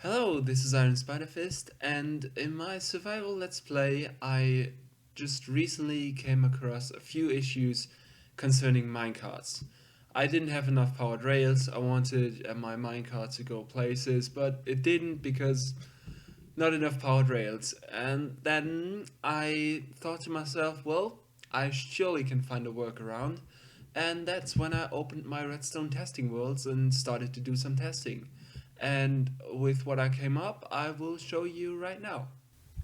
Hello, this is Iron Spiderfist, and in my survival let's play, I just recently came across a few issues concerning minecarts. I didn't have enough powered rails. I wanted my minecart to go places, but it didn't because not enough powered rails. And then I thought to myself, well, I surely can find a workaround. And that's when I opened my Redstone testing worlds and started to do some testing. And with what I came up, I will show you right now.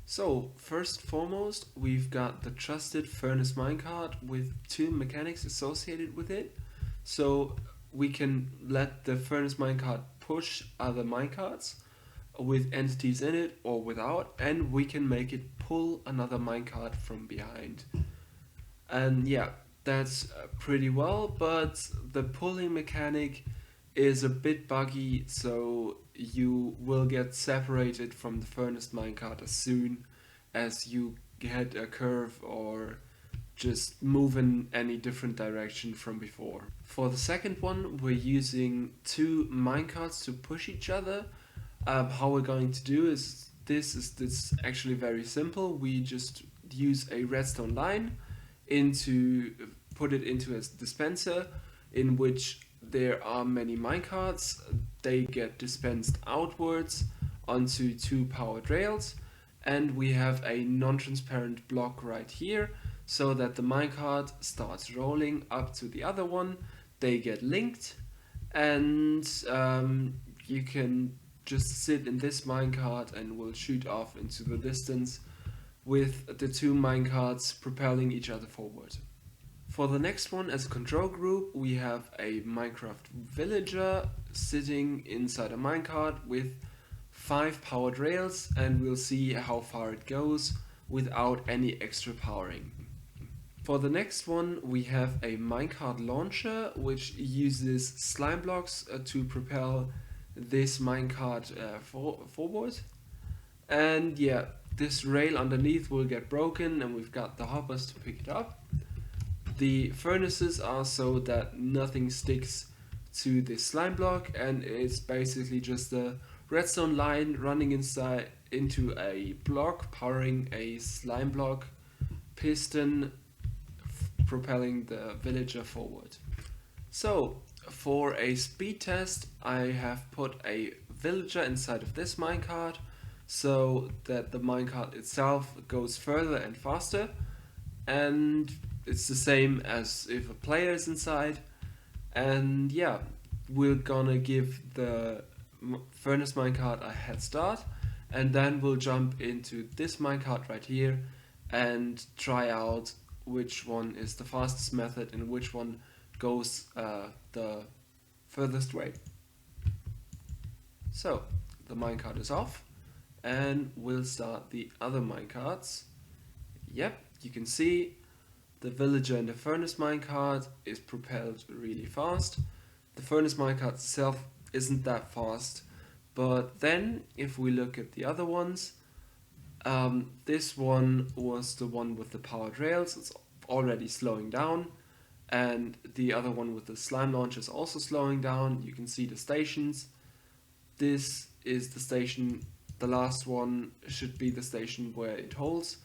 So, first foremost, we've got the trusted furnace minecart with two mechanics associated with it. So, we can let the furnace minecart push other minecarts with entities in it or without, and we can make it pull another minecart from behind. And yeah, that's pretty well, but the pulling mechanic is a bit buggy, so you will get separated from the furnace minecart as soon as you get a curve or just move in any different direction from before. For the second one, we're using two minecarts to push each other. How we're going to do is actually very simple. We just use a redstone line into put it into a dispenser in which there are many minecarts. They get dispensed outwards onto two powered rails, and we have a non-transparent block right here so that the minecart starts rolling up to the other one. They get linked, and you can just sit in this minecart and will shoot off into the distance with the two minecarts propelling each other forward. For the next one, as a control group, we have a Minecraft villager sitting inside a minecart with 5 powered rails, and we'll see how far it goes without any extra powering. For the next one, we have a minecart launcher which uses slime blocks to propel this minecart forward. And yeah, this rail underneath will get broken, and we've got the hoppers to pick it up. The furnaces are so that nothing sticks to this slime block, and it's basically just a redstone line running inside into a block, powering a slime block piston, propelling the villager forward. So, for a speed test, I have put a villager inside of this minecart so that the minecart itself goes further and faster, and it's the same as if a player is inside. And yeah, we're gonna give the furnace minecart a head start, and then we'll jump into this minecart right here and try out which one is the fastest method and which one goes the furthest way. So the minecart is off, and we'll start the other minecarts. Yep, you can see the villager in the furnace minecart is propelled really fast. The furnace minecart itself isn't that fast, but then if we look at the other ones, this one was the one with the powered rails. It's already slowing down, and the other one with the slime launch is also slowing down. You can see the stations. This is the station. The last one should be the station where it holds,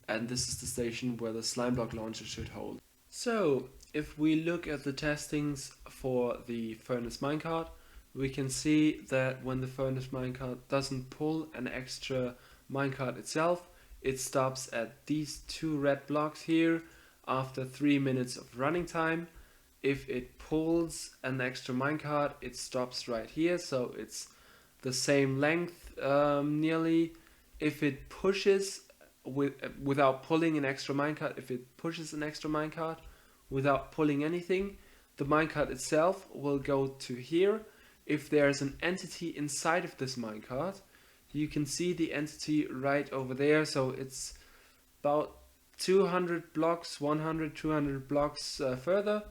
and this is the station where the slime block launcher should hold. So, if we look at the testings for the furnace minecart, we can see that when the furnace minecart doesn't pull an extra minecart itself, it stops at these two red blocks here after 3 minutes of running time. If it pulls an extra minecart, it stops right here, so it's the same length nearly. If it pushes without pulling an extra minecart, if it pushes an extra minecart without pulling anything, the minecart itself will go to here. If there's an entity inside of this minecart, you can see the entity right over there, so it's about 200 blocks, 100, 200 blocks further,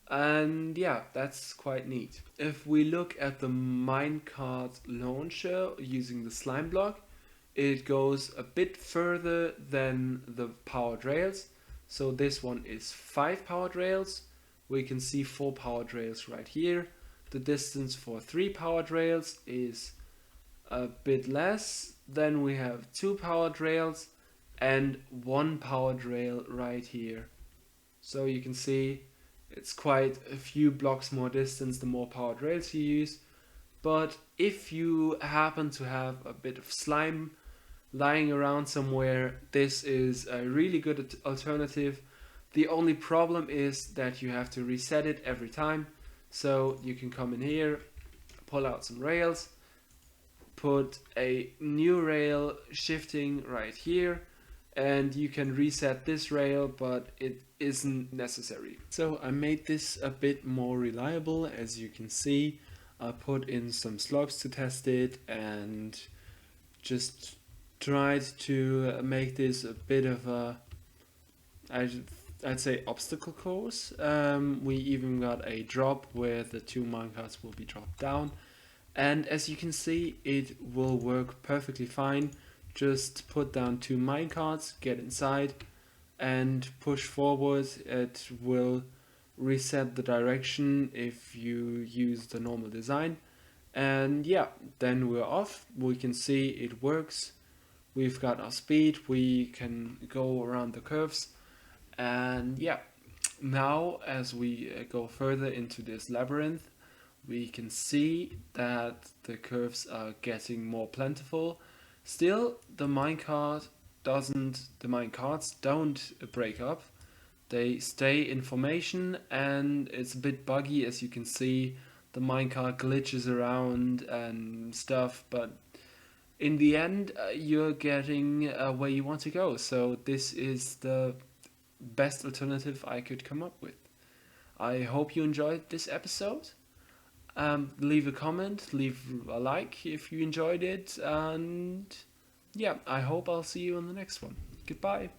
and yeah, that's quite neat. If we look at the minecart launcher using the slime block, it goes a bit further than the powered rails. So this one is 5 powered rails. We can see 4 powered rails right here. The distance for 3 powered rails is a bit less. Then we have 2 powered rails and 1 powered rail right here. So you can see it's quite a few blocks more distance the more powered rails you use. But if you happen to have a bit of slime lying around somewhere, this is a really good alternative. The only problem is that you have to reset it every time. So you can come in here, pull out some rails, put a new rail shifting right here, and you can reset this rail, but it isn't necessary. So I made this a bit more reliable. As you can see, I put in some slugs to test it and just tried to make this a bit of a, I'd say, obstacle course. We even got a drop where the 2 minecarts will be dropped down, and as you can see, it will work perfectly fine. Just put down 2 minecarts, get inside, and push forward. It will reset the direction if you use the normal design. And yeah, then we're off. We can see it works. We've got our speed, we can go around the curves. And yeah, now as we go further into this labyrinth, we can see that the curves are getting more plentiful. Still, the minecarts don't break up. They stay in formation, and it's a bit buggy. As you can see, the minecart glitches around and stuff, but in the end, you're getting where you want to go. So this is the best alternative I could come up with. I hope you enjoyed this episode. Leave a comment, leave a like if you enjoyed it, and yeah, I hope I'll see you on the next one. Goodbye.